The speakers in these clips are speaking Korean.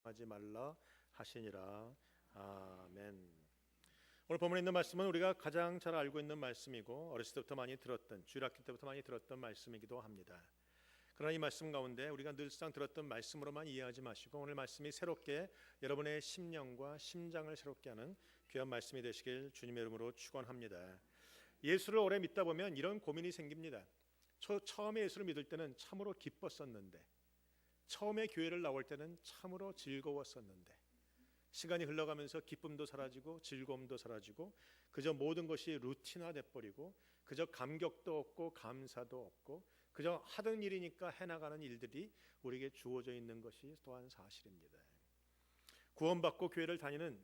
하지 말라 하시니라. 아멘. 오늘 본문에 있는 말씀은 우리가 가장 잘 알고 있는 말씀이고 어렸을 때부터 많이 들었던, 주일학교 때부터 많이 들었던 말씀이기도 합니다. 그러나 이 말씀 가운데 우리가 늘상 들었던 말씀으로만 이해하지 마시고 오늘 말씀이 새롭게 여러분의 심령과 심장을 새롭게 하는 귀한 말씀이 되시길 주님의 이름으로 축원합니다. 예수를 오래 믿다 보면 이런 고민이 생깁니다. 처음에 예수를 믿을 때는 참으로 기뻤었는데, 처음에 교회를 나올 때는 참으로 즐거웠었는데, 시간이 흘러가면서 기쁨도 사라지고 즐거움도 사라지고 그저 모든 것이 루틴화 돼버리고 그저 감격도 없고 감사도 없고 그저 하던 일이니까 해나가는 일들이 우리에게 주어져 있는 것이 또한 사실입니다. 구원받고 교회를 다니는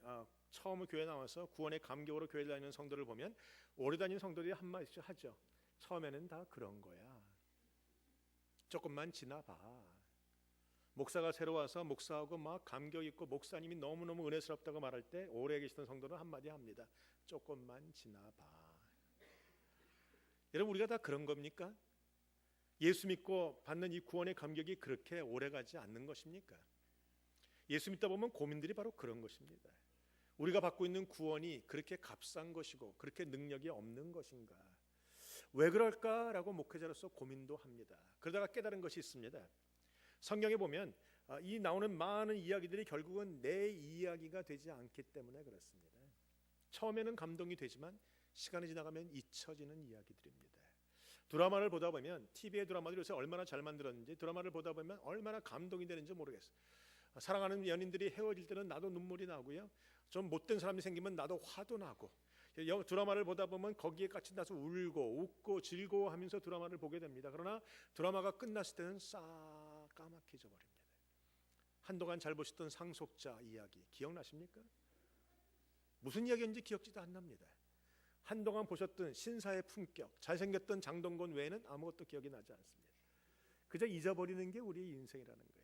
처음 교회 나와서 구원의 감격으로 교회를 다니는 성도를 보면 오래 다니는 성도들이 한마디씩 하죠. 처음에는 다 그런 거야. 조금만 지나봐. 목사가 새로 와서 목사하고 막 감격 있고 목사님이 너무너무 은혜스럽다고 말할 때 오래 계시던 성도는 한마디 합니다. 조금만 지나봐. 여러분, 우리가 다 그런 겁니까? 예수 믿고 받는 이 구원의 감격이 그렇게 오래가지 않는 것입니까? 예수 믿다 보면 고민들이 바로 그런 것입니다. 우리가 받고 있는 구원이 그렇게 값싼 것이고 그렇게 능력이 없는 것인가? 왜 그럴까라고 목회자로서 고민도 합니다. 그러다가 깨달은 것이 있습니다. 성경에 보면 이 나오는 많은 이야기들이 결국은 내 이야기가 되지 않기 때문에 그렇습니다. 처음에는 감동이 되지만 시간이 지나가면 잊혀지는 이야기들입니다. 드라마를 보다 보면 TV의 드라마들이 요새 얼마나 잘 만들었는지 드라마를 보다 보면 얼마나 감동이 되는지 모르겠어요. 사랑하는 연인들이 헤어질 때는 나도 눈물이 나고요. 좀 못된 사람이 생기면 나도 화도 나고, 드라마를 보다 보면 거기에 같이 나서 울고 웃고 즐거워하면서 드라마를 보게 됩니다. 그러나 드라마가 끝났을 때는 싹 까맣게 져버립니다. 한동안 잘 보셨던 상속자 이야기 기억나십니까? 무슨 이야기인지 기억지도 안 납니다. 한동안 보셨던 신사의 품격, 잘생겼던 장동건 외에는 아무것도 기억이 나지 않습니다. 그저 잊어버리는 게 우리의 인생이라는 거예요.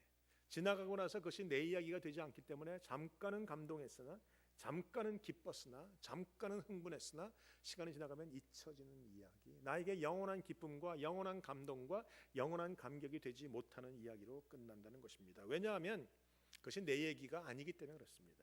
지나가고 나서 그것이 내 이야기가 되지 않기 때문에 잠깐은 감동했으나, 잠깐은 기뻤으나, 잠깐은 흥분했으나 시간이 지나가면 잊혀지는 이야기, 나에게 영원한 기쁨과 영원한 감동과 영원한 감격이 되지 못하는 이야기로 끝난다는 것입니다. 왜냐하면 그것이 내 얘기가 아니기 때문에 그렇습니다.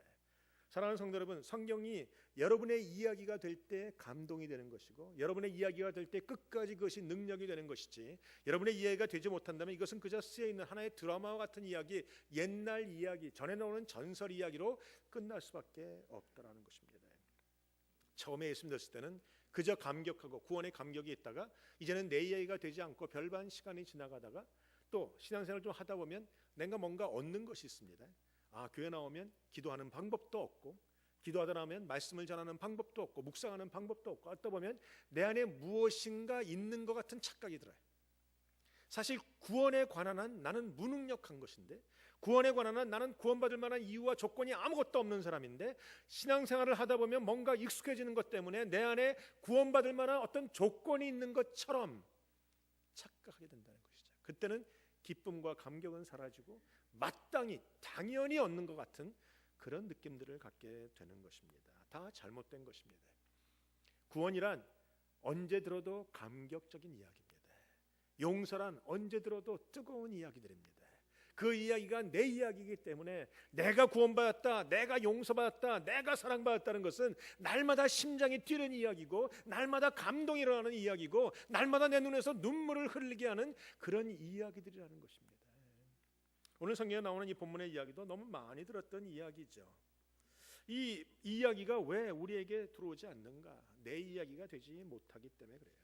사랑하는 성도 여러분, 성경이 여러분의 이야기가 될 때 감동이 되는 것이고 여러분의 이야기가 될 때 끝까지 그것이 능력이 되는 것이지, 여러분의 이야기가 되지 못한다면 이것은 그저 쓰여있는 하나의 드라마와 같은 이야기, 옛날 이야기, 전해 나오는 전설 이야기로 끝날 수밖에 없다라는 것입니다. 처음에 예수 믿었을 때는 그저 감격하고 구원의 감격이 있다가 이제는 내 이야기가 되지 않고 별반 시간이 지나가다가 또 신앙생활을 좀 하다 보면 내가 뭔가 얻는 것이 있습니다. 교회 나오면 기도하는 방법도 없고, 기도하다 나면 말씀을 전하는 방법도 없고, 묵상하는 방법도 없고, 어떠 보면 내 안에 무엇인가 있는 것 같은 착각이 들어요. 사실 구원에 관한 한 나는 무능력한 것인데, 구원에 관한 한 나는 구원받을 만한 이유와 조건이 아무것도 없는 사람인데, 신앙생활을 하다 보면 뭔가 익숙해지는 것 때문에 내 안에 구원받을 만한 어떤 조건이 있는 것처럼 착각하게 된다는 것이죠. 그때는 기쁨과 감격은 사라지고 마땅히 당연히 얻는 것 같은 그런 느낌들을 갖게 되는 것입니다. 다 잘못된 것입니다. 구원이란 언제 들어도 감격적인 이야기입니다. 용서란 언제 들어도 뜨거운 이야기들입니다. 그 이야기가 내 이야기이기 때문에 내가 구원받았다, 내가 용서받았다, 내가 사랑받았다는 것은 날마다 심장이 뛰는 이야기고, 날마다 감동이 일어나는 이야기고, 날마다 내 눈에서 눈물을 흘리게 하는 그런 이야기들이라는 것입니다. 오늘 성경에 나오는 이 본문의 이야기도 너무 많이 들었던 이야기죠. 이 이야기가 왜 우리에게 들어오지 않는가? 내 이야기가 되지 못하기 때문에 그래요.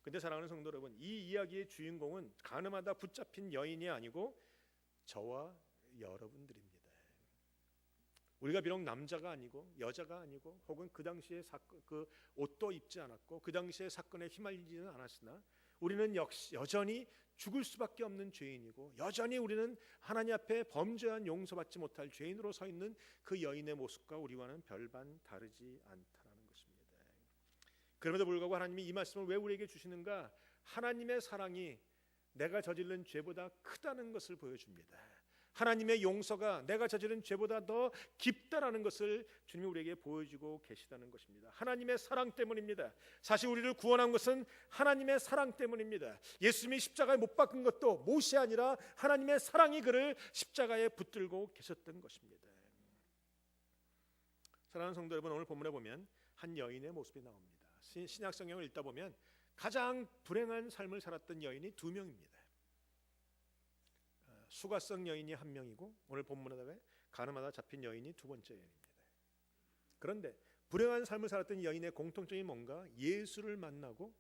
근데 사랑하는 성도 여러분, 이 이야기의 주인공은 가늠하다 붙잡힌 여인이 아니고 저와 여러분들입니다. 우리가 비록 남자가 아니고 여자가 아니고 혹은 그 당시에 그 옷도 입지 않았고 그 당시에 사건에 휘말리지는 않았으나 우리는 역시 여전히 죽을 수밖에 없는 죄인이고, 여전히 우리는 하나님 앞에 범죄한 용서받지 못할 죄인으로 서 있는 그 여인의 모습과 우리와는 별반 다르지 않다는 것입니다. 그럼에도 불구하고 하나님이 이 말씀을 왜 우리에게 주시는가? 하나님의 사랑이 내가 저지른 죄보다 크다는 것을 보여줍니다. 하나님의 용서가 내가 저지른 죄보다 더 깊다라는 것을 주님이 우리에게 보여주고 계시다는 것입니다. 하나님의 사랑 때문입니다. 사실 우리를 구원한 것은 하나님의 사랑 때문입니다. 예수님이 십자가에 못 박힌 것도 못이 아니라 하나님의 사랑이 그를 십자가에 붙들고 계셨던 것입니다. 사랑하는 성도 여러분, 오늘 본문에 보면 한 여인의 모습이 나옵니다. 신약 성경을 읽다 보면 가장 불행한 삶을 살았던 여인이 두 명입니다. 수가성 여인이 한 명이고 오늘 본문에다가 가늠하다 잡힌 여인이 두 번째 여인입니다. 그런데 불행한 삶을 살았던 여인의 공통점이 뭔가? 예수를 만나고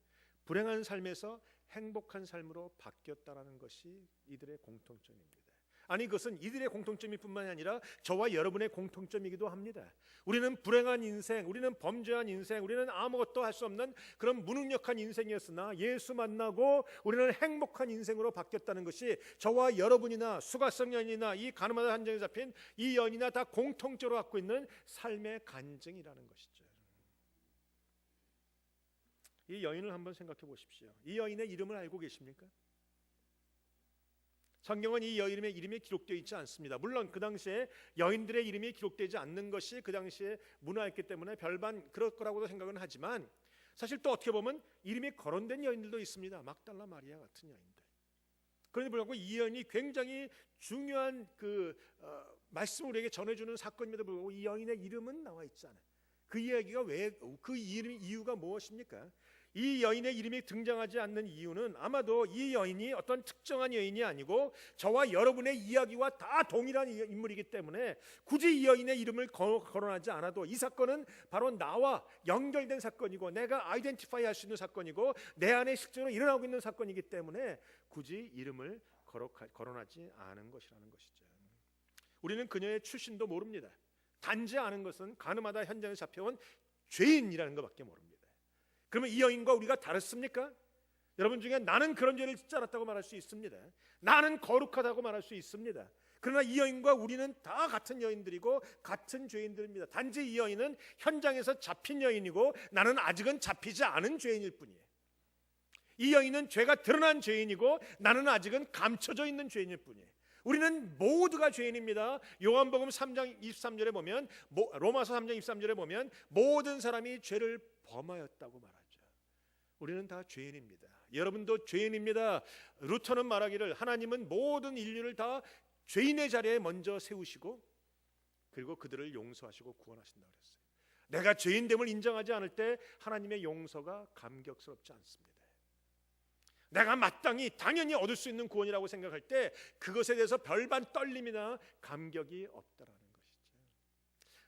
불행한 삶에서 행복한 삶으로 바뀌었다라는 것이 이들의 공통점입니다. 아니, 그것은 이들의 공통점이 뿐만이 아니라 저와 여러분의 공통점이기도 합니다. 우리는 불행한 인생, 우리는 범죄한 인생, 우리는 아무것도 할 수 없는 그런 무능력한 인생이었으나 예수 만나고 우리는 행복한 인생으로 바뀌었다는 것이 저와 여러분이나 수가성 여인이나 이 가늠하다 한정에 잡힌 이 여인이나 다 공통적으로 갖고 있는 삶의 간증이라는 것이죠. 이 여인을 한번 생각해 보십시오. 이 여인의 이름을 알고 계십니까? 성경은 이 여인의 이름이 기록되어 있지 않습니다. 물론 그 당시에 여인들의 이름이 기록되지 않는 것이 그 당시에 문화였기 때문에 별반 그럴 거라고도 생각은 하지만 사실 또 어떻게 보면 이름이 거론된 여인들도 있습니다. 막달라 마리아 같은 여인들. 그런데 불구하고 이 여인이 굉장히 중요한 말씀을 우리에게 전해주는 사건임에도 불구하고 이 여인의 이름은 나와 있지 않아요. 그 이야기가 그 이유가 무엇입니까? 이 여인의 이름이 등장하지 않는 이유는 아마도 이 여인이 어떤 특정한 여인이 아니고 저와 여러분의 이야기와 다 동일한 인물이기 때문에 굳이 이 여인의 이름을 거론하지 않아도 이 사건은 바로 나와 연결된 사건이고 내가 아이덴티파이 할 수 있는 사건이고 내 안에 실제로 일어나고 있는 사건이기 때문에 굳이 이름을 거론하지 않은 것이라는 것이죠. 우리는 그녀의 출신도 모릅니다. 단지 아는 것은 가늠하다 현장에 잡혀온 죄인이라는 것밖에 모릅니다. 그러면 이 여인과 우리가 다릅니까? 여러분 중에 나는 그런 죄를 짓지 않았다고 말할 수 있습니다. 나는 거룩하다고 말할 수 있습니다. 그러나 이 여인과 우리는 다 같은 여인들이고 같은 죄인들입니다. 단지 이 여인은 현장에서 잡힌 여인이고 나는 아직은 잡히지 않은 죄인일 뿐이에요. 이 여인은 죄가 드러난 죄인이고 나는 아직은 감춰져 있는 죄인일 뿐이에요. 우리는 모두가 죄인입니다. 요한복음 3장 23절에 보면 로마서 3장 23절에 보면 모든 사람이 죄를 범하였다고 말하죠. 우리는 다 죄인입니다. 여러분도 죄인입니다. 루터는 말하기를 하나님은 모든 인류를 다 죄인의 자리에 먼저 세우시고 그리고 그들을 용서하시고 구원하신다고 그랬어요. 내가 죄인됨을 인정하지 않을 때 하나님의 용서가 감격스럽지 않습니다. 내가 마땅히 당연히 얻을 수 있는 구원이라고 생각할 때 그것에 대해서 별반 떨림이나 감격이 없다라는 것이죠.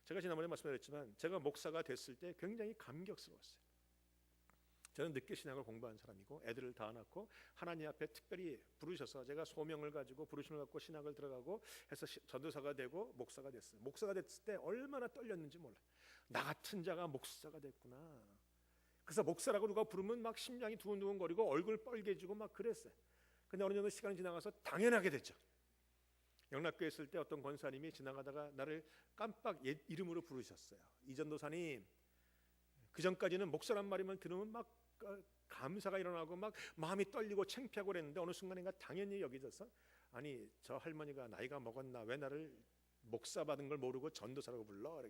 제가 지난번에 말씀드렸지만 제가 목사가 됐을 때 굉장히 감격스러웠어요. 저는 늦게 신학을 공부한 사람이고 애들을 다 낳고 하나님 앞에 특별히 부르셔서 제가 소명을 가지고 부르심을 갖고 신학을 들어가고 해서 전도사가 되고 목사가 됐어요. 목사가 됐을 때 얼마나 떨렸는지 몰라요. 나 같은 자가 목사가 됐구나. 그래서 목사라고 누가 부르면 막 심장이 두근두근거리고 얼굴 빨개지고 막 그랬어요. 근데 어느 정도 시간이 지나가서 당연하게 됐죠. 영락교에 있을 때 어떤 권사님이 지나가다가 나를 깜빡 이름으로 부르셨어요. 이전도사님. 그 전까지는 목사란 말이면 들으면 막 감사가 일어나고 막 마음이 떨리고 창피하고 그랬는데 어느 순간인가 당연히 여겨져서 아니 저 할머니가 나이가 먹었나 왜 나를 목사 받은 걸 모르고 전도사라고 불러?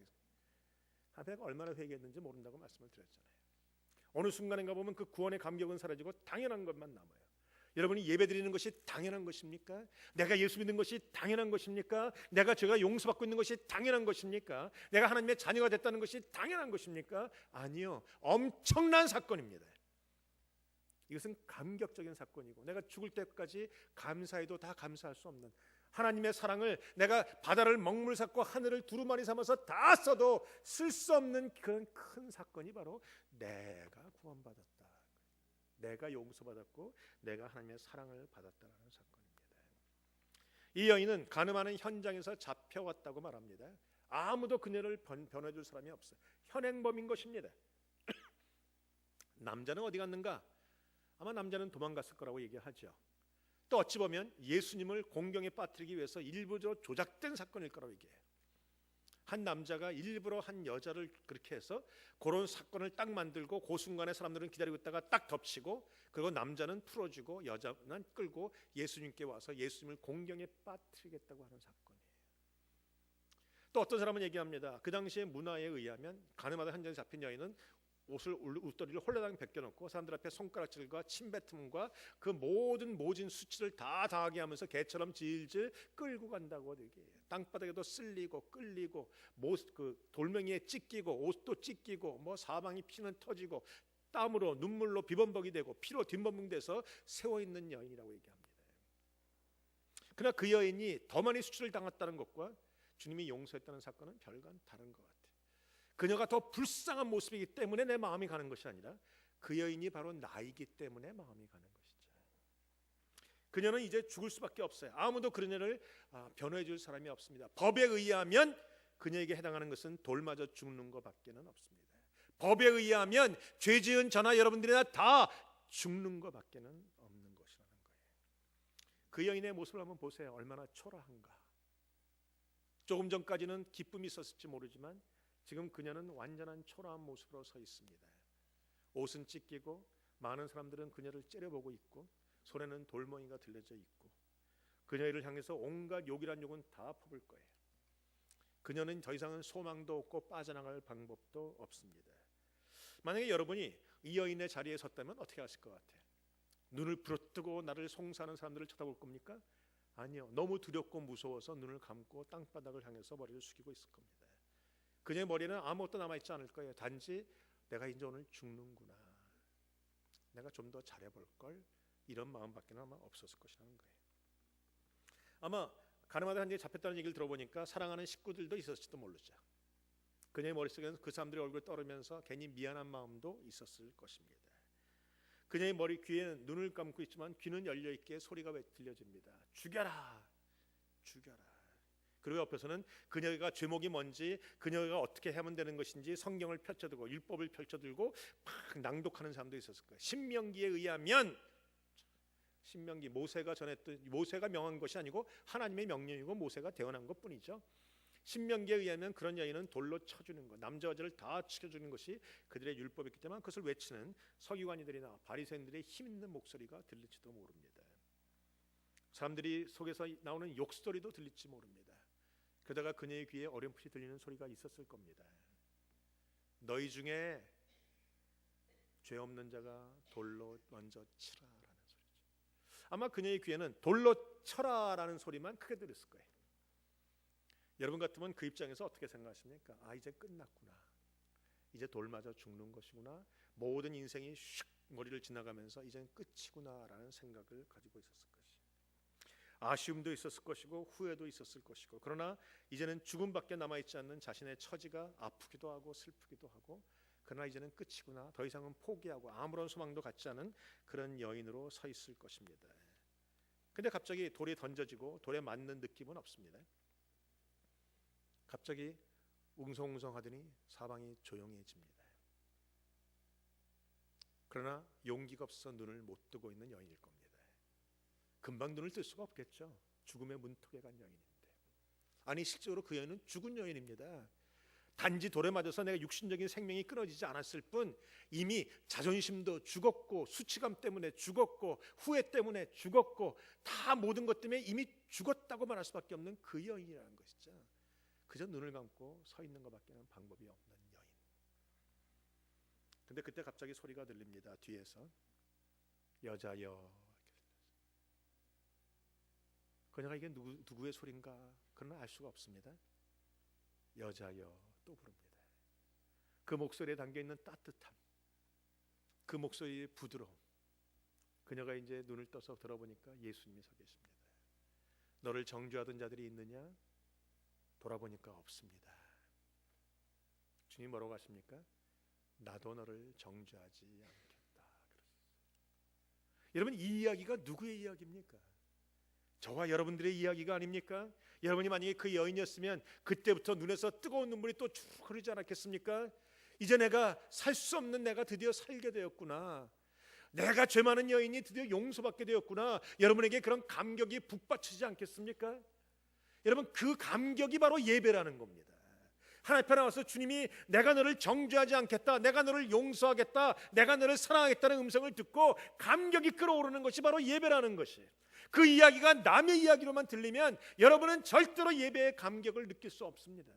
내가 얼마나 회개했는지 모른다고 말씀을 드렸잖아요. 어느 순간인가 보면 그 구원의 감격은 사라지고 당연한 것만 남아요. 여러분이 예배드리는 것이 당연한 것입니까? 내가 예수 믿는 것이 당연한 것입니까? 내가 죄가 용서받고 있는 것이 당연한 것입니까? 내가 하나님의 자녀가 됐다는 것이 당연한 것입니까? 아니요. 엄청난 사건입니다. 이것은 감격적인 사건이고 내가 죽을 때까지 감사해도 다 감사할 수 없는 하나님의 사랑을 내가 바다를 먹물 삼고 하늘을 두루마리 삼아서 다 써도 쓸 수 없는 그런 큰 사건이 바로 내가 구원받았다. 내가 용서받았고 내가 하나님의 사랑을 받았다는 사건입니다. 이 여인은 간음하는 현장에서 잡혀왔다고 말합니다. 아무도 그녀를 변호해줄 사람이 없어요. 현행범인 것입니다. 남자는 어디 갔는가? 아마 남자는 도망갔을 거라고 얘기하죠. 또 어찌 보면 예수님을 공경에 빠뜨리기 위해서 일부러 조작된 사건일 거라고 얘기해요. 한 남자가 일부러 한 여자를 그렇게 해서 그런 사건을 딱 만들고 그 순간에 사람들은 기다리고 있다가 딱 덮치고, 그리고 남자는 풀어주고 여자는 끌고 예수님께 와서 예수님을 공경에 빠뜨리겠다고 하는 사건이에요. 또 어떤 사람은 얘기합니다. 그 당시의 문화에 의하면 가늠하다 현장에 잡힌 여인은 옷도리를 홀라당 벗겨놓고 사람들 앞에 손가락질과 침뱉음과 그 모든 모진 수치를 다 당하게 하면서 개처럼 질질 끌고 간다고 얘기해요. 땅바닥에도 쓸리고 끌리고 그 돌멩이에 찢기고 옷도 찢기고 뭐 사방이 피는 터지고 땀으로 눈물로 비범벅이 되고 피로 뒷범벅돼서 세워있는 여인이라고 얘기합니다. 그러나 그 여인이 더 많이 수치를 당했다는 것과 주님이 용서했다는 사건은 별간 다른 것 같아요. 그녀가 더 불쌍한 모습이기 때문에 내 마음이 가는 것이 아니라 그 여인이 바로 나이기 때문에 마음이 가는 것이죠. 그녀는 이제 죽을 수밖에 없어요. 아무도 그녀를 변호해 줄 사람이 없습니다. 법에 의하면 그녀에게 해당하는 것은 돌 맞아 죽는 것밖에는 없습니다. 법에 의하면 죄 지은 저나 여러분들이나 다 죽는 것밖에는 없는 것이라는 거예요. 그 여인의 모습을 한번 보세요. 얼마나 초라한가. 조금 전까지는 기쁨이 있었을지 모르지만 지금 그녀는 완전한 초라한 모습으로 서 있습니다. 옷은 찢기고 많은 사람들은 그녀를 째려보고 있고 손에는 돌멍이가 들려져 있고 그녀를 향해서 온갖 욕이란 욕은 다 퍼볼 거예요. 그녀는 더 이상은 소망도 없고 빠져나갈 방법도 없습니다. 만약에 여러분이 이 여인의 자리에 섰다면 어떻게 하실 것 같아요? 눈을 부릅뜨고 나를 송사하는 사람들을 쳐다볼 겁니까? 아니요. 너무 두렵고 무서워서 눈을 감고 땅바닥을 향해서 머리를 숙이고 있을 겁니다. 그녀의 머리는 아무것도 남아있지 않을 거예요. 단지 내가 이제 오늘 죽는구나, 내가 좀 더 잘해볼 걸, 이런 마음밖에 아마 없었을 것이라는 거예요. 아마 가늠하다 현장에 잡혔다는 얘기를 들어보니까 사랑하는 식구들도 있었을지도 모르죠. 그녀의 머릿속에는 그 사람들의 얼굴을 떠오르면서 괜히 미안한 마음도 있었을 것입니다. 그녀의 머리 귀에는 눈을 감고 있지만 귀는 열려있기에 소리가 들려집니다. 죽여라, 죽여라. 그리고 옆에서는 그녀가 죄목이 뭔지, 그녀가 어떻게 하면 되는 것인지 성경을 펼쳐들고 율법을 펼쳐들고 막 낭독하는 사람도 있었을 거예요. 신명기에 의하면, 신명기 모세가 전했던, 모세가 명한 것이 아니고 하나님의 명령이고 모세가 대언한 것뿐이죠. 신명기에 의하면 그런 여인은 돌로 쳐주는 것, 남자 여자를 다 치켜주는 것이 그들의 율법이기 때문에 그것을 외치는 서기관이들이나 바리새인들의 힘있는 목소리가 들릴지도 모릅니다. 사람들이 속에서 나오는 욕소리도 들릴지 모릅니다. 그러다가 그녀의 귀에 어렴풋이 들리는 소리가 있었을 겁니다. 너희 중에 죄 없는 자가 돌로 먼저 치라라는 소리죠. 아마 그녀의 귀에는 돌로 쳐라라는 소리만 크게 들었을 거예요. 여러분 같으면 그 입장에서 어떻게 생각하십니까? 아, 이제 끝났구나, 이제 돌 맞아 죽는 것이구나, 모든 인생이 슉 머리를 지나가면서 이젠 끝이구나라는 생각을 가지고 있었을 것이죠. 아쉬움도 있었을 것이고 후회도 있었을 것이고, 그러나 이제는 죽음밖에 남아있지 않는 자신의 처지가 아프기도 하고 슬프기도 하고, 그러나 이제는 끝이구나, 더 이상은 포기하고 아무런 소망도 갖지 않은 그런 여인으로 서 있을 것입니다. 근데 갑자기 돌이 던져지고 돌에 맞는 느낌은 없습니다. 갑자기 웅성웅성하더니 사방이 조용해집니다. 그러나 용기가 없어서 눈을 못 뜨고 있는 여인일 겁니다. 금방 눈을 뜰 수가 없겠죠. 죽음의 문턱에 간 여인인데. 아니, 실제로 그 여인은 죽은 여인입니다. 단지 돌에 맞아서 내가 육신적인 생명이 끊어지지 않았을 뿐 이미 자존심도 죽었고 수치감 때문에 죽었고 후회 때문에 죽었고 다 모든 것 때문에 이미 죽었다고 말할 수밖에 없는 그 여인이라는 것이죠. 그저 눈을 감고 서 있는 것밖에는 방법이 없는 여인. 근데 그때 갑자기 소리가 들립니다. 뒤에서 여자여. 그녀가 이게 누구의 소리인가? 그러나 알 수가 없습니다. 여자여 또 부릅니다. 그 목소리에 담겨있는 따뜻함, 그 목소리의 부드러움. 그녀가 이제 눈을 떠서 들어보니까 예수님이 서 계십니다. 너를 정죄하던 자들이 있느냐? 돌아보니까 없습니다. 주님 뭐라고 하십니까? 나도 너를 정죄하지 않겠다. 여러분, 이 이야기가 누구의 이야기입니까? 저와 여러분들의 이야기가 아닙니까? 여러분이 만약에 그 여인이었으면 그때부터 눈에서 뜨거운 눈물이 또 쭉 흐르지 않았겠습니까? 이제 내가 살 수 없는 내가 드디어 살게 되었구나, 내가 죄 많은 여인이 드디어 용서받게 되었구나, 여러분에게 그런 감격이 북받치지 않겠습니까? 여러분, 그 감격이 바로 예배라는 겁니다. 하나님 앞에 나와서 주님이 내가 너를 정죄하지 않겠다, 내가 너를 용서하겠다, 내가 너를 사랑하겠다는 음성을 듣고 감격이 끌어오르는 것이 바로 예배라는 것이에요. 그 이야기가 남의 이야기로만 들리면 여러분은 절대로 예배의 감격을 느낄 수 없습니다.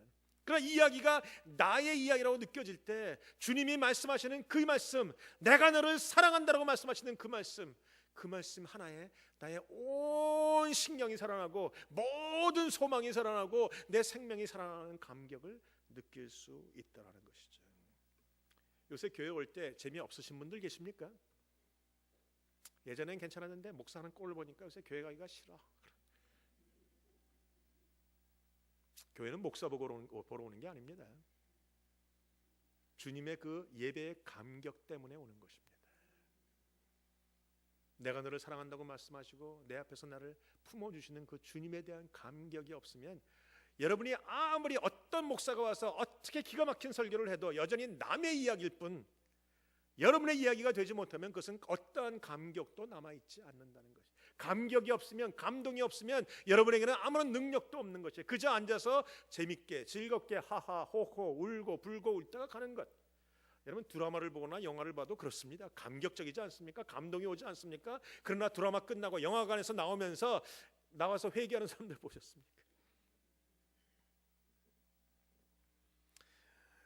그러나 이 이야기가 나의 이야기라고 느껴질 때 주님이 말씀하시는 그 말씀, 내가 너를 사랑한다라고 말씀하시는 그 말씀 하나에 나의 온 신경이 살아나고 모든 소망이 살아나고 내 생명이 살아나는 감격을 느낄 수 있다는 것이죠. 요새 교회 올 때 재미없으신 분들 계십니까? 예전엔 괜찮았는데 목사하는 꼴을 보니까 요새 교회 가기가 싫어. 교회는 목사 보러 오는 게 아닙니다. 주님의 그 예배의 감격 때문에 오는 것입니다. 내가 너를 사랑한다고 말씀하시고 내 앞에서 나를 품어주시는 그 주님에 대한 감격이 없으면 여러분이 아무리 어떤 목사가 와서 어떻게 기가 막힌 설교를 해도 여전히 남의 이야기일 뿐 여러분의 이야기가 되지 못하면 그것은 어떠한 감격도 남아있지 않는다는 것이에요. 감격이 없으면, 감동이 없으면 여러분에게는 아무런 능력도 없는 것이에요. 그저 앉아서 재밌게 즐겁게 하하 호호 울고 불고 울다가 가는 것. 여러분 드라마를 보거나 영화를 봐도 그렇습니다. 감격적이지 않습니까? 감동이 오지 않습니까? 그러나 드라마 끝나고 영화관에서 나와서 회개하는 사람들 보셨습니까?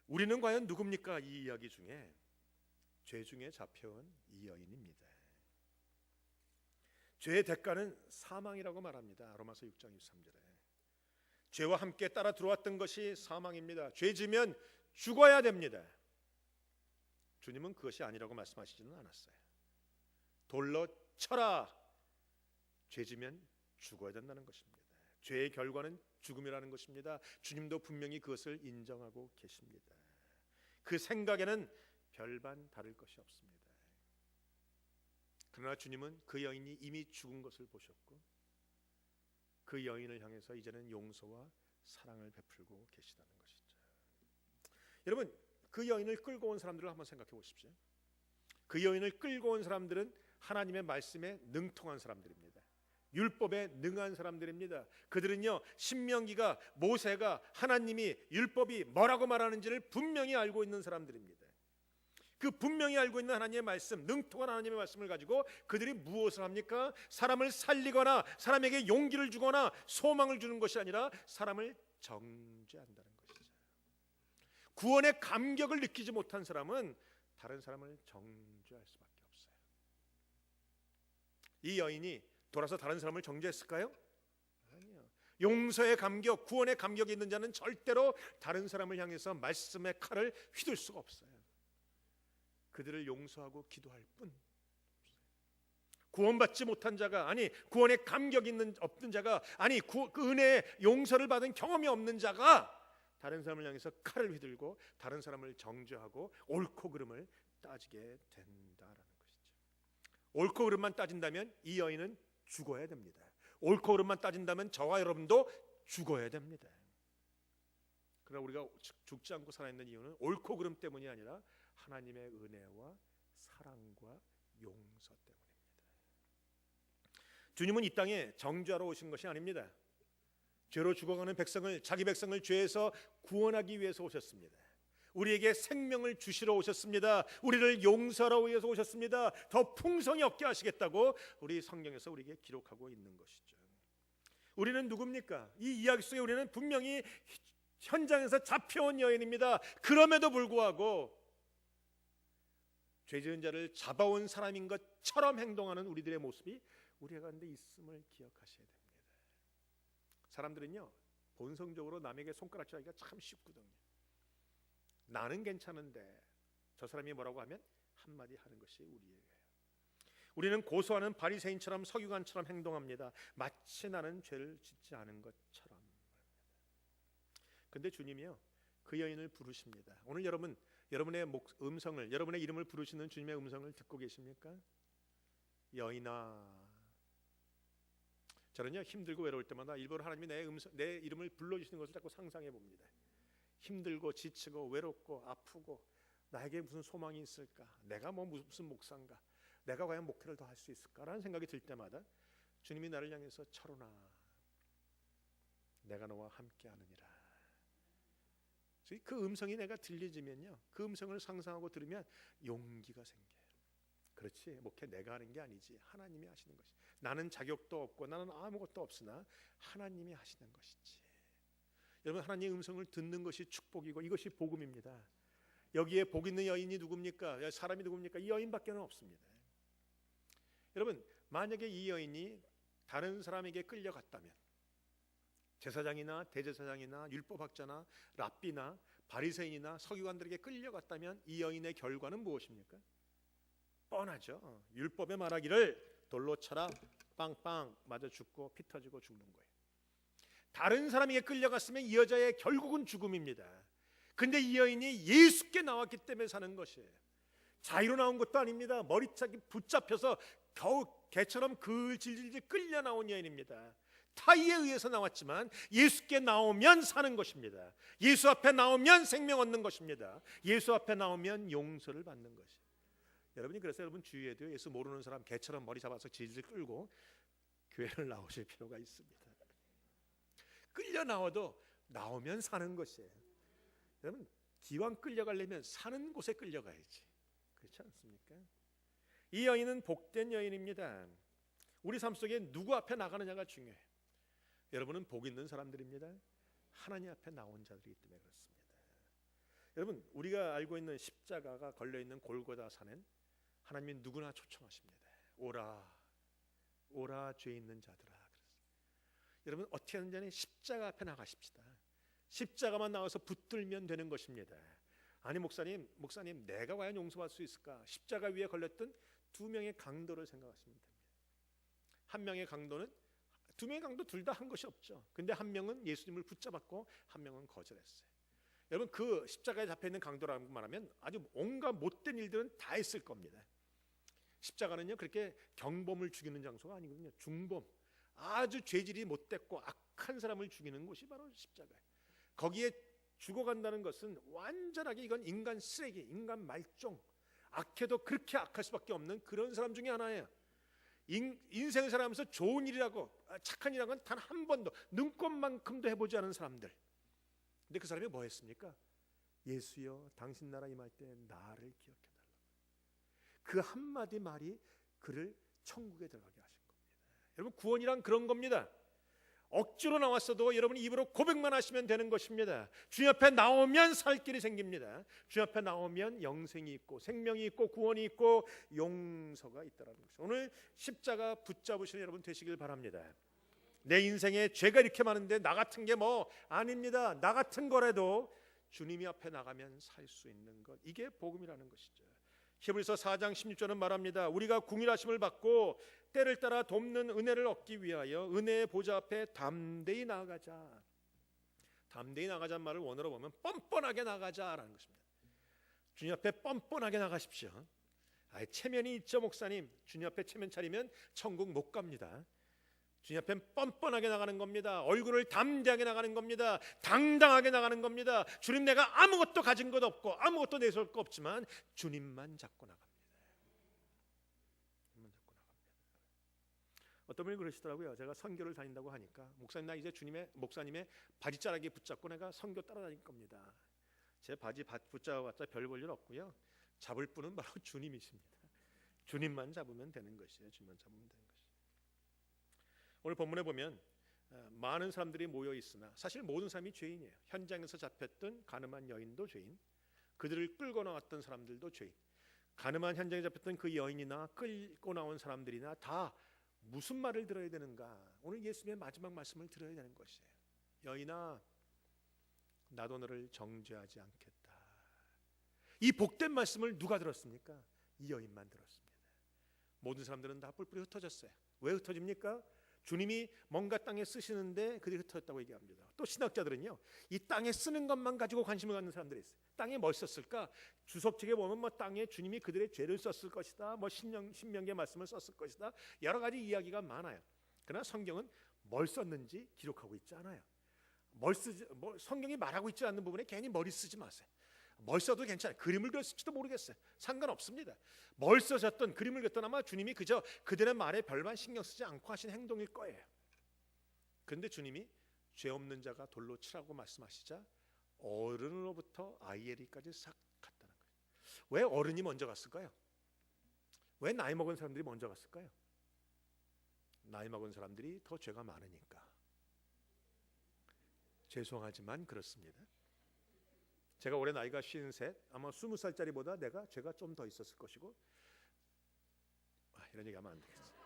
우리는 과연 누굽니까? 이 이야기 중에 죄 중에 잡혀온 이 여인입니다. 죄의 대가는 사망이라고 말합니다. 로마서 6장 23절에 죄와 함께 따라 들어왔던 것이 사망입니다. 죄 지면 죽어야 됩니다. 주님은 그것이 아니라고 말씀하시지는 않았어요. 돌로 쳐라. 죄 지면 죽어야 된다는 것입니다. 죄의 결과는 죽음이라는 것입니다. 주님도 분명히 그것을 인정하고 계십니다. 그 생각에는 별반 다를 것이 없습니다. 그러나 주님은 그 여인이 이미 죽은 것을 보셨고 그 여인을 향해서 이제는 용서와 사랑을 베풀고 계시다는 것이죠. 여러분 그 여인을 끌고 온 사람들을 한번 생각해 보십시오. 그 여인을 끌고 온 사람들은 하나님의 말씀에 능통한 사람들입니다. 율법에 능한 사람들입니다. 그들은요 신명기가 모세가 하나님이 율법이 뭐라고 말하는지를 분명히 알고 있는 사람들입니다. 그 분명히 알고 있는 하나님의 말씀, 능통한 하나님의 말씀을 가지고 그들이 무엇을 합니까? 사람을 살리거나 사람에게 용기를 주거나 소망을 주는 것이 아니라 사람을 정죄한다는 것이죠. 구원의 감격을 느끼지 못한 사람은 다른 사람을 정죄할 수밖에 없어요. 이 여인이 돌아서 다른 사람을 정죄했을까요? 아니요. 용서의 감격, 구원의 감격이 있는 자는 절대로 다른 사람을 향해서 말씀의 칼을 휘둘 수가 없어요. 그들을 용서하고 기도할 뿐. 구원받지 못한 자가, 아니 구원의 감격이 없는 자가, 아니 그 은혜의 용서를 받은 경험이 없는 자가 다른 사람을 향해서 칼을 휘들고 다른 사람을 정죄하고 옳고 그름을 따지게 된다라는 것이죠. 옳고 그름만 따진다면 이 여인은 죽어야 됩니다. 옳고 그름만 따진다면 저와 여러분도 죽어야 됩니다. 그러나 우리가 죽지 않고 살아있는 이유는 옳고 그름 때문이 아니라 하나님의 은혜와 사랑과 용서 때문입니다. 주님은 이 땅에 정죄하러 오신 것이 아닙니다. 죄로 죽어가는 백성을, 자기 백성을 죄에서 구원하기 위해서 오셨습니다. 우리에게 생명을 주시러 오셨습니다. 우리를 용서하러 위해서 오셨습니다. 더 풍성히 얻게 하시겠다고 우리 성경에서 우리에게 기록하고 있는 것이죠. 우리는 누굽니까? 이 이야기 속에 우리는 분명히 현장에서 잡혀온 여인입니다. 그럼에도 불구하고 죄 지은 자를 잡아온 사람인 것처럼 행동하는 우리들의 모습이 우리 가운데 있음을 기억하셔야 됩니다. 사람들은요 본성적으로 남에게 손가락질하기가 참 쉽거든요. 나는 괜찮은데 저 사람이 뭐라고 하면 한마디 하는 것이 우리에게요. 우리는 고소하는 바리새인처럼 서기관처럼 행동합니다. 마치 나는 죄를 짓지 않은 것처럼. 근데 주님이요 그 여인을 부르십니다. 오늘 여러분의 음성을, 여러분의 이름을 부르시는 주님의 음성을 듣고 계십니까? 여인아. 저는요 힘들고 외로울 때마다 일부러 하나님이 내 이름을 불러주시는 것을 자꾸 상상해 봅니다. 힘들고 지치고 외롭고 아프고 나에게 무슨 소망이 있을까? 내가 무슨 목사인가? 내가 과연 목회를 더 할 수 있을까라는 생각이 들 때마다 주님이 나를 향해서 철훈아 내가 너와 함께하느니라. 그 음성이 내가 들려지면요, 그 음성을 상상하고 들으면 용기가 생겨요. 그렇지, 목회 내가 하는 게 아니지, 하나님이 하시는 것이. 나는 자격도 없고 나는 아무것도 없으나 하나님이 하시는 것이지. 여러분, 하나님의 음성을 듣는 것이 축복이고 이것이 복음입니다. 여기에 복 있는 여인이 누굽니까? 사람이 누굽니까? 이 여인밖에 없습니다. 여러분, 만약에 이 여인이 다른 사람에게 끌려갔다면, 제사장이나 대제사장이나 율법학자나 랍비나 바리새인이나 서기관들에게 끌려갔다면 이 여인의 결과는 무엇입니까? 뻔하죠. 율법에 말하기를 돌로 쳐라, 빵빵 맞아 죽고 피 터지고 죽는 거예요. 다른 사람에게 끌려갔으면 이 여자의 결국은 죽음입니다. 근데 이 여인이 예수께 나왔기 때문에 사는 것이에요. 자유로 나온 것도 아닙니다. 머리차기 붙잡혀서 겨우 개처럼 질질질 끌려 나온 여인입니다. 타의에 의해서 나왔지만 예수께 나오면 사는 것입니다. 예수 앞에 나오면 생명 얻는 것입니다. 예수 앞에 나오면 용서를 받는 것이에요. 여러분이 그래서 여러분 주위에도 예수 모르는 사람 개처럼 머리 잡아서 질질 끌고 교회를 나오실 필요가 있습니다. 끌려 나와도 나오면 사는 것이에요. 여러분, 기왕 끌려가려면 사는 곳에 끌려가야지. 그렇지 않습니까? 이 여인은 복된 여인입니다. 우리 삶 속에 누구 앞에 나가느냐가 중요해요. 여러분은 복 있는 사람들입니다. 하나님 앞에 나온 자들이기 때문에 그렇습니다. 여러분, 우리가 알고 있는 십자가가 걸려있는 골고다 산엔 하나님이 누구나 초청하십니다. 오라, 오라 죄 있는 자들아. 여러분, 어떻게 하는지 십자가 앞에 나가십시다. 십자가만 나와서 붙들면 되는 것입니다. 아니 목사님 내가 과연 용서받을 수 있을까? 십자가 위에 걸렸던 두 명의 강도를 생각하시면 됩니다. 한 명의 강도는, 두 명의 강도 둘 다 한 것이 없죠. 근데 한 명은 예수님을 붙잡았고 한 명은 거절했어요. 여러분, 그 십자가에 잡혀있는 강도라고 말하면 아주 온갖 못된 일들은 다 했을 겁니다. 십자가는요, 그렇게 경범을 죽이는 장소가 아니거든요. 중범, 아주 죄질이 못됐고 악한 사람을 죽이는 곳이 바로 십자가예요. 거기에 죽어간다는 것은 완전하게 이건 인간 쓰레기, 인간 말종, 악해도 그렇게 악할 수밖에 없는 그런 사람 중에 하나예요. 인생을 살아가면서 좋은 일이라고, 착한 일이라는 건 단 한 번도, 눈꼽만큼도 해보지 않은 사람들. 근데 그 사람이 뭐 했습니까? 예수여, 당신 나라 임할 때 나를 기억해달라. 그 한마디 말이 그를 천국에 들어가게 하신 겁니다. 여러분, 구원이란 그런 겁니다. 억지로 나왔어도 여러분이 입으로 고백만 하시면 되는 것입니다. 주님 앞에 나오면 살 길이 생깁니다. 주님 앞에 나오면 영생이 있고 생명이 있고 구원이 있고 용서가 있다는 것이죠. 오늘 십자가 붙잡으시는 여러분 되시길 바랍니다. 내 인생에 죄가 이렇게 많은데 나 같은 게 뭐 아닙니다. 나 같은 거라도 주님이 앞에 나가면 살 수 있는 것, 이게 복음이라는 것이죠. 히브리서 4장 16절은 말합니다. 우리가 궁일하심을 받고 때를 따라 돕는 은혜를 얻기 위하여 은혜의 보좌 앞에 담대히 나아가자. 담대히 나가자는 말을 원어로 보면 뻔뻔하게 나가자라는 것입니다. 주님 앞에 뻔뻔하게 나가십시오. 체면이 있죠 목사님. 주님 앞에 체면 차리면 천국 못 갑니다. 주님 앞에 뻔뻔하게 나가는 겁니다. 얼굴을 담대하게 나가는 겁니다. 당당하게 나가는 겁니다. 주님, 내가 아무것도 가진 것 없고 아무것도 내세울 거 없지만 주님만 잡고 나갑니다. 주님만 잡고 나갑니다. 어떤 분이 그러시더라고요. 제가 선교를 다닌다고 하니까, 목사님 나 이제 목사님의 바지자락에 붙잡고 내가 선교 따라다닐 겁니다. 제 바지 붙잡아봤자 별 볼 일 없고요. 잡을 분은 바로 주님이십니다. 주님만 잡으면 되는 것이에요. 주님만 잡으면 되는 것이에요. 오늘 본문에 보면 많은 사람들이 모여 있으나 사실 모든 사람이 죄인이에요. 현장에서 잡혔던 가늠한 여인도 죄인, 그들을 끌고 나왔던 사람들도 죄인, 가늠한 현장에 잡혔던 그 여인이나 끌고 나온 사람들이나 다 무슨 말을 들어야 되는가? 오늘 예수님의 마지막 말씀을 들어야 되는 것이에요. 여인아, 나도 너를 정죄하지 않겠다. 이 복된 말씀을 누가 들었습니까? 이 여인만 들었습니다. 모든 사람들은 다 뿔뿔이 흩어졌어요. 왜 흩어집니까? 주님이 뭔가 땅에 쓰시는데 그들이 흩어졌다고 얘기합니다. 또 신학자들은요, 이 땅에 쓰는 것만 가지고 관심을 갖는 사람들이 있어요. 땅에 뭘 썼을까? 주석책에 보면 뭐 땅에 주님이 그들의 죄를 썼을 것이다, 뭐 신명기의 말씀을 썼을 것이다, 여러 가지 이야기가 많아요. 그러나 성경은 뭘 썼는지 기록하고 있지 않아요. 성경이 말하고 있지 않는 부분에 괜히 머리 쓰지 마세요. 뭘 써도 괜찮아요. 그림을 그렸을지도 모르겠어요. 상관없습니다. 뭘 써셨던 그림을 그렸던 아마 주님이 그저 그들의 말에 별반 신경 쓰지 않고 하신 행동일 거예요. 그런데 주님이 죄 없는 자가 돌로 치라고 말씀하시자 어른으로부터 아이에게까지 싹 갔다는 거예요. 왜 어른이 먼저 갔을까요? 왜 나이 먹은 사람들이 먼저 갔을까요? 나이 먹은 사람들이 더 죄가 많으니까. 죄송하지만 그렇습니다. 제가 올해 나이가 53, 아마 20살짜리보다 내가 죄가 좀 더 있었을 것이고, 이런 얘기하면 안 되겠어요.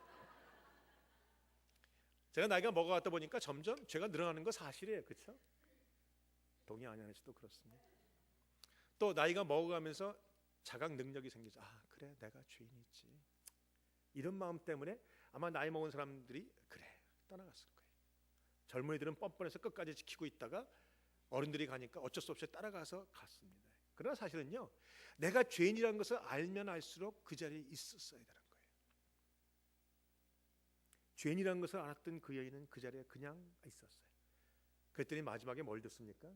제가 나이가 먹어가다 보니까 점점 죄가 늘어나는 거 사실이에요. 그렇죠? 동의 안 하실지도 그렇습니다. 또 나이가 먹어가면서 자각 능력이 생기죠. 그래, 내가 죄인이지. 이런 마음 때문에 아마 나이 먹은 사람들이 그래 떠나갔을 거예요. 젊은이들은 뻔뻔해서 끝까지 지키고 있다가 어른들이 가니까 어쩔 수 없이 따라가서 갔습니다. 그러나 사실은요, 내가 죄인이라는 것을 알면 알수록 그 자리에 있었어야 되는 거예요. 죄인이라는 것을 알았던 그 여인은 그 자리에 그냥 있었어요. 그랬더니 마지막에 뭘 듣습니까?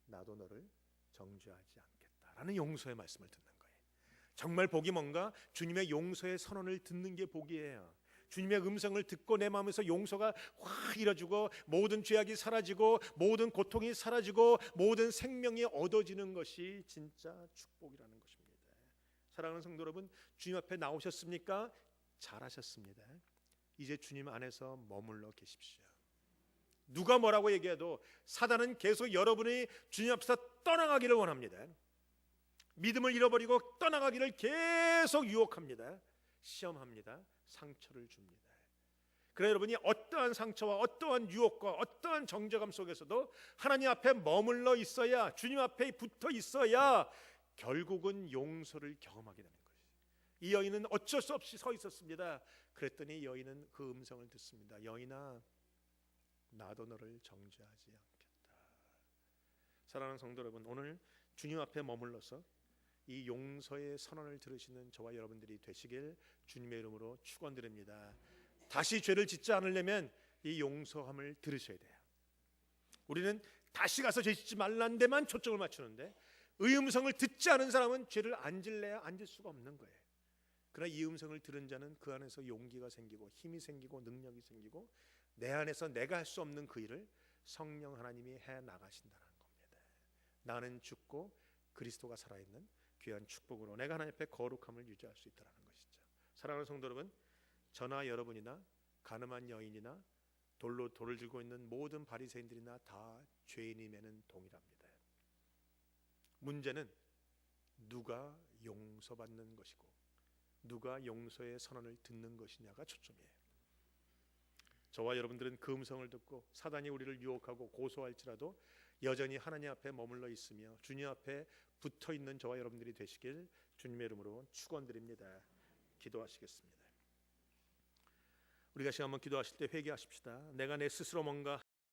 나도 너를 정죄하지 않겠다라는 용서의 말씀을 듣는 거예요. 정말 복이 뭔가? 주님의 용서의 선언을 듣는 게 복이에요. 주님의 음성을 듣고 내 마음에서 용서가 확 이뤄지고 모든 죄악이 사라지고 모든 고통이 사라지고 모든 생명이 얻어지는 것이 진짜 축복이라는 것입니다. 사랑하는 성도 여러분, 주님 앞에 나오셨습니까? 잘하셨습니다. 이제 주님 안에서 머물러 계십시오. 누가 뭐라고 얘기해도 사단은 계속 여러분이 주님 앞에서 떠나가기를 원합니다. 믿음을 잃어버리고 떠나가기를 계속 유혹합니다. 시험합니다. 상처를 줍니다. 그래 여러분이 어떠한 상처와 어떠한 유혹과 어떠한 정죄감 속에서도 하나님 앞에 머물러 있어야, 주님 앞에 붙어 있어야 결국은 용서를 경험하게 되는 것이죠. 이 여인은 어쩔 수 없이 서 있었습니다. 그랬더니 여인은 그 음성을 듣습니다. 여인아, 나도 너를 정죄하지 않겠다. 사랑하는 성도 여러분, 오늘 주님 앞에 머물러서 이 용서의 선언을 들으시는 저와 여러분들이 되시길 주님의 이름으로 축원드립니다. 다시 죄를 짓지 않으려면 이 용서함을 들으셔야 돼요. 우리는 다시 가서 죄 짓지 말라는 데만 초점을 맞추는데 이 음성을 듣지 않은 사람은 죄를 안 질래야 앉을 수가 없는 거예요. 그러나 이 음성을 들은 자는 그 안에서 용기가 생기고 힘이 생기고 능력이 생기고 내 안에서 내가 할 수 없는 그 일을 성령 하나님이 해 나가신다는 겁니다. 나는 죽고 그리스도가 살아있는 귀한 축복으로 내가 하나님 앞에 거룩함을 유지할 수 있다는 것이죠. 사랑하는 성도 여러분, 저나 여러분이나 가늠한 여인이나 돌로 돌을 들고 있는 모든 바리새인들이나 다 죄인임에는 동일합니다. 문제는 누가 용서받는 것이고 누가 용서의 선언을 듣는 것이냐가 초점이에요. 저와 여러분들은 그 음성을 듣고 사단이 우리를 유혹하고 고소할지라도 여전히 하나님 앞에 머물러 있으며 주님 앞에 붙어 있는 저와 여러분들이 되시길 주님의 이름으로 축원드립니다. 기도하시겠습니다. 우리가 시간 한번 기도하실 때 회개하십시다. 내가 내 스스로 뭔가